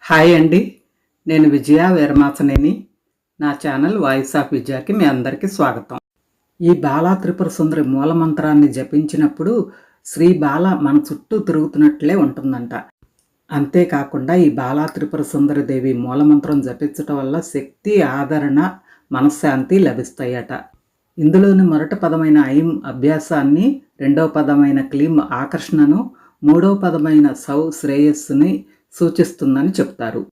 Hi అండి, నేను విజయ వీరమాచనేని. నా ఛానల్ వాయిస్ ఆఫ్ విజయాకి మీ అందరికీ స్వాగతం. ఈ బాలా త్రిపుర సుందరి మూలమంత్రాన్ని జపించినప్పుడు శ్రీ బాల మన చుట్టూ తిరుగుతున్నట్లే ఉంటుందంట. అంతేకాకుండా ఈ బాలా త్రిపుర సుందరి దేవి మూలమంత్రం జపించటం వల్ల శక్తి, ఆదరణ, మనశ్శాంతి లభిస్తాయట. ఇందులోని మొదటి పదమైన ఐం అభ్యాసాన్ని, రెండవ పదమైన క్లీం ఆకర్షణను, మూడవ పదమైన సౌ శ్రేయస్సుని సూచిస్తుందని చెప్తారు.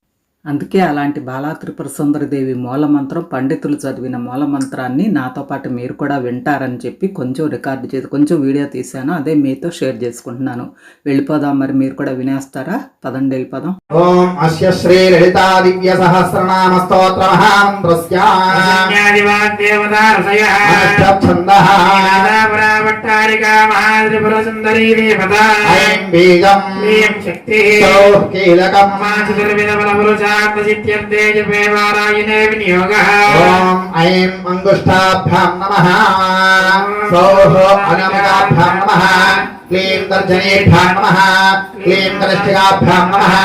అందుకే అలాంటి బాలా త్రిపుర సుందరి దేవి మూలమంత్రం, పండితులు చదివిన మూలమంత్రాన్ని నాతో పాటు మీరు కూడా వింటారని చెప్పి కొంచెం రికార్డు చేసి కొంచెం వీడియో తీశాను. అదే మీతో షేర్ చేసుకుంటున్నాను. వెళ్ళిపోదాం, మరి మీరు కూడా వినేస్తారా? పదండి వెళ్ళిపోదాం. ఓం అస్య శ్రీ లలితా దివ్య సహస్రనామ స్తోత్ర మహామంత్రస్య ఛందః వట్టారికా మహాత్రిపుర సుందరీ దేవతా ఐం బీజం క్లీం శక్తి సౌః కీలకం చిత్యంతే జపే వారాయణే వినియోగః. ఓం ఐం అంగుష్టాభ్యాం నమః సౌః అనామికాభ్యాం నమః క్లీం తర్జనీభ్యాం నమః క్లీం కనిష్ఠికాభ్యాం నమః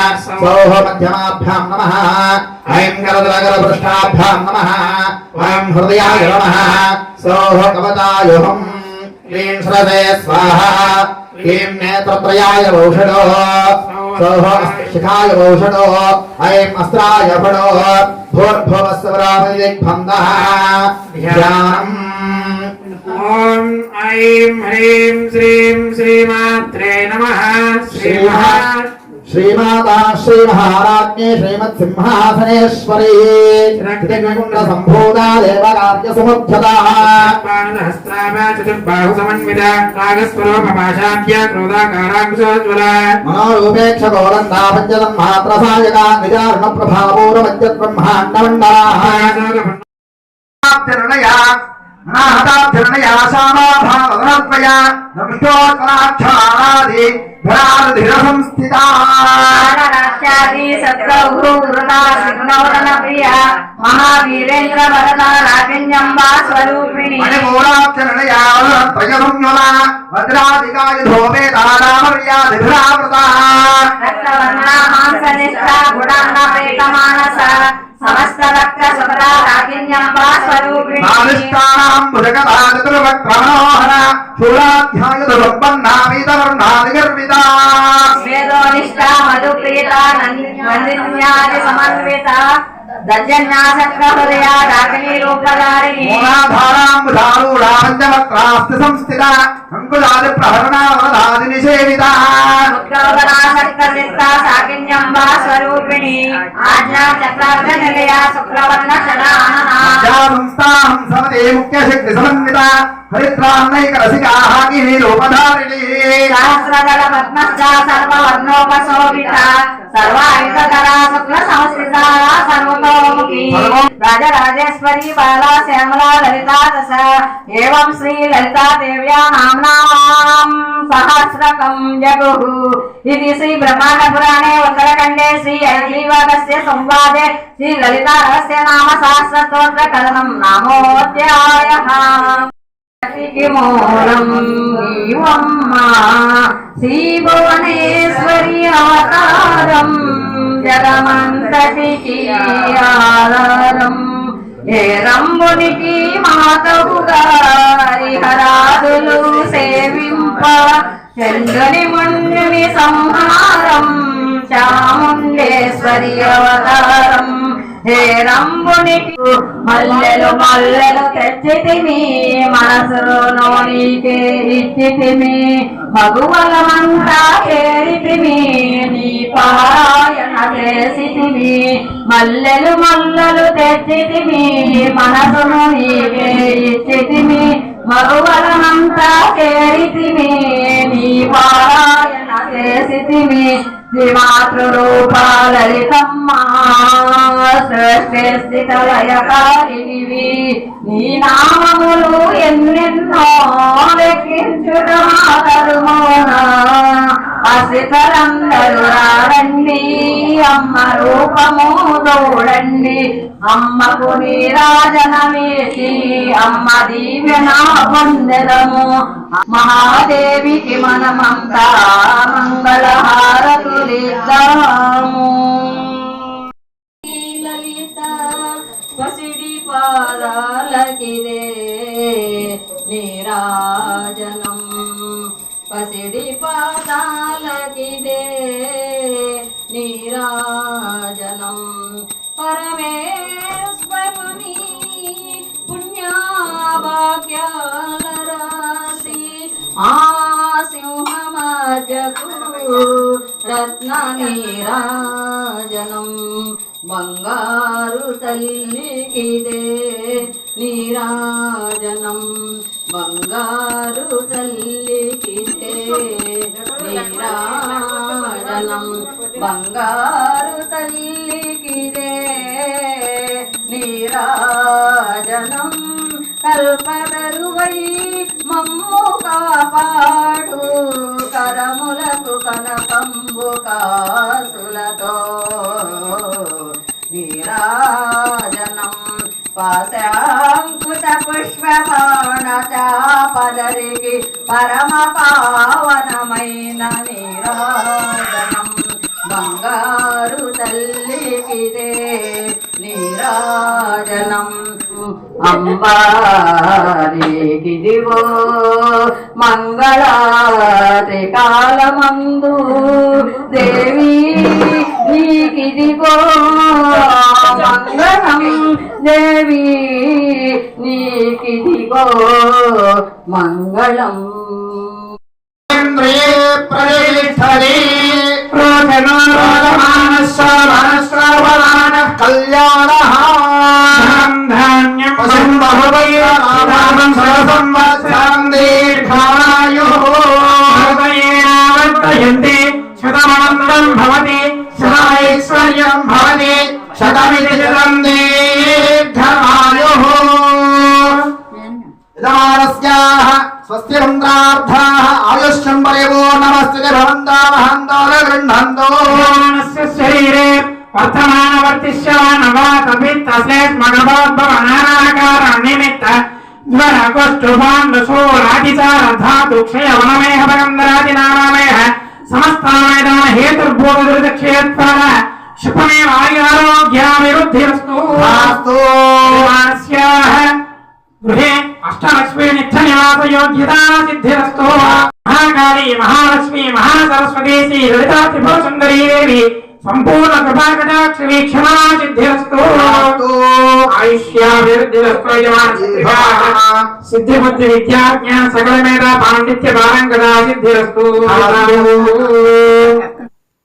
సౌః మధ్యమాభ్యాం నమః ఐం కరదలకరపృష్ఠాభ్యాం నమః ఓం హృదయాయ నమః సౌః కవచాయుహం క్లీం శ్రదే స్వాహా క్లీం నేత్రత్రయాయ ఔషధో సౌః శిఖాయ ఔషధో ఐం అస్త్రాయ ఫడో భూర్భువస్వరామదిగ్బంధః ధ్యానం. ఓం ఐం హ్రీం శ్రీం శ్రీమాత్రే నమః. శ్రీమాతా శ్రీ మహారాజ్ఞే శ్రీమత్ సింహాసనేశ్వరీ త్రిగుణ సంభూతా దేవకార్య సముద్యతా చతుర్బాహు సమన్విత నాగస్వరూపమాశాఖ్య క్రోధాకారాంకుశోజ్వల మనోరూపేక్ష గౌరందా పంచదం మాత్రసాయక నిజారుణ ప్రభావోర మధ్య బ్రహ్మాండ మండలాః నాహతాభ్యర్ణయా సామాభావదనత్వయా నమిష్టోత్కరాక్షారాది ధరాధీర సంస్థితా రాష్ట్రాది సత్రౌహు వృతా సిగ్నౌరణ ప్రియ మహావీరేంద్ర వరద రాజన్యంబా స్వరూపిణి మణిమూలాక్షరణయా త్రయసంయుల వజ్రాధికాయ ధోమేతారామర్యాదిభిరావృతా రక్తవర్ణ మాంసనిష్ట గుడాన్న ప్రేతమానస సమస్త రక్త సుభదా రాజన్యంబా స్వరూపిణి నాదిష్టానాం భుజగదాచతుర్వక్రమణోహర శూలాధ్యాయుధవర్ణామీతవర్ణాదిగర్వితా వేదోనిష్ట మధుప్రీత నందిన్యాది సమన్విత దర్జన్యాసక్త హృదయ రాగిణీ రూపధారిణి మూలాధారాంబుధారూఢా పంచవక్రాస్తి సంస్థిత అంకుశాది ప్రహరణావధాది నిషేవిత ఉద్గౌగనాసక్త చిత్త సాకిన్యంబా స్వరూపిణి ఆజ్ఞా చక్రార్ధ నిలయ శుక్రవర్ణ సంస్థాహం సమదే ముఖ్య శక్తి సమన్విత హరిద్రాన్నైక రసికాహాకి రూపధారిణి సహస్రదళ పద్మశ్చ సర్వవర్ణోపశోభిత సర్వాయుధకరా శుక్ల సంస్థిత సర్వతోముఖి రాజరాజేశ్వరి బాలా శ్యామలా లలితా దశ ఏవం శ్రీ లలితా దేవ్యా నామ్నాం సహస్రకం జగుః. ఇది శ్రీ బ్రహ్మాండ పురాణే ఉత్తరఖండే శ్రీ ఐగ్రీవాగస్య సంవాదే శ్రీ లలితా రహస్య నామ సహస్ర స్తోత్ర కథనం నామోధ్యాయః. మూలం నీవమ్మా శ్రీ భువనేశ్వరి అవతారం జగమంతటికి ఆధారం ఏ రంబునికి మాతవుగా హరిహరాదులు సేవింప చంద్రుని ముందుని సంహారం చాముండేశ్వరి అవతారం హే రంబునికి మల్లెలు మల్లెలు తెచ్చితిమి మనసులో నీకే ఇచ్చితిమి మగువలమంతా చేరితిమి నీ పారాయణ చేసితిమి మల్లెలు మల్లెలు తెచ్చితిమి మనసును నీకే ఇచ్చితిమి మగువలమంతా చేరితిమి నీ పారాయణ చేసితిమి శ్రీమాతృరూపా లలితమ్మా సృష్టి స్థిత లయకారిణివి నీ నామములు ఎన్నెన్నో లెక్కించుటమాతరుమోనా అసితరందరు రారండి అమ్మ రూపము చూడండి అమ్మకు నీరాజనమేసి అమ్మ దీవెన పొందెదము మహాదేవికి మనమంతా మంగళహారతులు లలిత పసిడి పాదాలకిదే నీరాజనం పసిడి పాదాలకిదే నీరాజనం పరమేశ్వరుని పుణ్యభాగ్యాల రాశి ఆ సింహమజకు రత్న నీరాజనం బంగారు తల్లికిదే నీరాజనం బంగారు తల్లికిదే నీరాజనం బంగారు తల్లికిదే నీరాజనం కల్పతరువై మమ్ము కాపాడు కరములకు కనకంబు కాసులతో నీరాజనం పాశాంకుశ పుష్పబాణ చాపదరికి పరమ పావనమైన నీరాజనం బంగారు తల్లికిదే నీరాజనం అంబారికిదివో మంగళాతి కాలమందు దేవి నీకిదిగో మంగళం దేవి నీకిదిగో మంగళం కళ్యాణ శతమనందం భవతి శతైశ్వర్యం భవతి శతమితి శతం దీర్ఘమాయుః యజమానస్యాః స్వస్తిరుంద్రార్థాః ఆయుష్యంబరేవో నమస్తే భవంతా మహంతో గృహ్ణంతో శరీరే వర్తమానవర్తిష్యమానవాతపిత్తస్మగభోద్భవనానాకారం నిమిత్త జ్వర కుష్ఠుభాండశూరాదిచారధాతు క్షయవనమేహ భగంధరాదినామేహ సమస్తామేదాన హేతుర్భూతదుర్దక్షేత్ఫల శుభమేవ ఆయురారోగ్యాభివృద్ధిరస్తు మానస్యాః గృహే అష్టలక్ష్మీ నిత్య నివాస యోగ్యతా సిద్ధిరస్తు మహాకాళీ మహాలక్ష్మీ మహాసరస్వతీ శ్రీ లలితా త్రిపుర సుందరీ దేవి సంపూర్ణ కృపాకటాక్ష వీక్షణా సిద్ధిరస్తు ఆయుష్యాభివృద్ధిరస్తు సిద్ధి బుద్ధి విద్యా జ్ఞాన సకల మేధ పాండిత్య పారంగదా సిద్ధిరస్తు.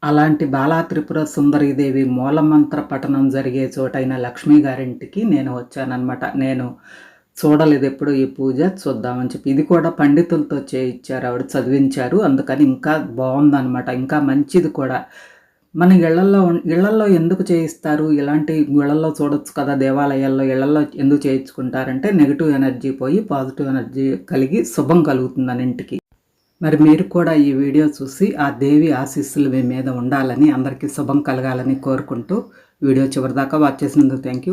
అలాంటి బాలా త్రిపుర సుందరీదేవి మూలమంత్ర పఠనం జరిగే చోటైన లక్ష్మీ గారింటికి నేను వచ్చానన్నమాట. నేను చూడలేదు ఎప్పుడు ఈ పూజ, చూద్దామని చెప్పి. ఇది కూడా పండితులతో చేయించారు, ఆవిడ చదివించారు, అందుకని ఇంకా బాగుందన్నమాట, ఇంకా మంచిది కూడా. మన ఇళ్లల్లో ఎందుకు చేయిస్తారు, ఇలాంటి ఇళ్లల్లో చూడొచ్చు కదా, దేవాలయాల్లో ఇళ్లల్లో ఎందుకు చేయించుకుంటారంటే నెగిటివ్ ఎనర్జీ పోయి పాజిటివ్ ఎనర్జీ కలిగి శుభం కలుగుతుందని ఇంటికి. మరి మీరు కూడా ఈ వీడియో చూసి ఆ దేవి ఆశీస్సులు మీ మీద ఉండాలని, అందరికీ శుభం కలగాలని కోరుకుంటూ వీడియో చివరిదాకా వాచ్ చేసినందుకు థ్యాంక్ యూ.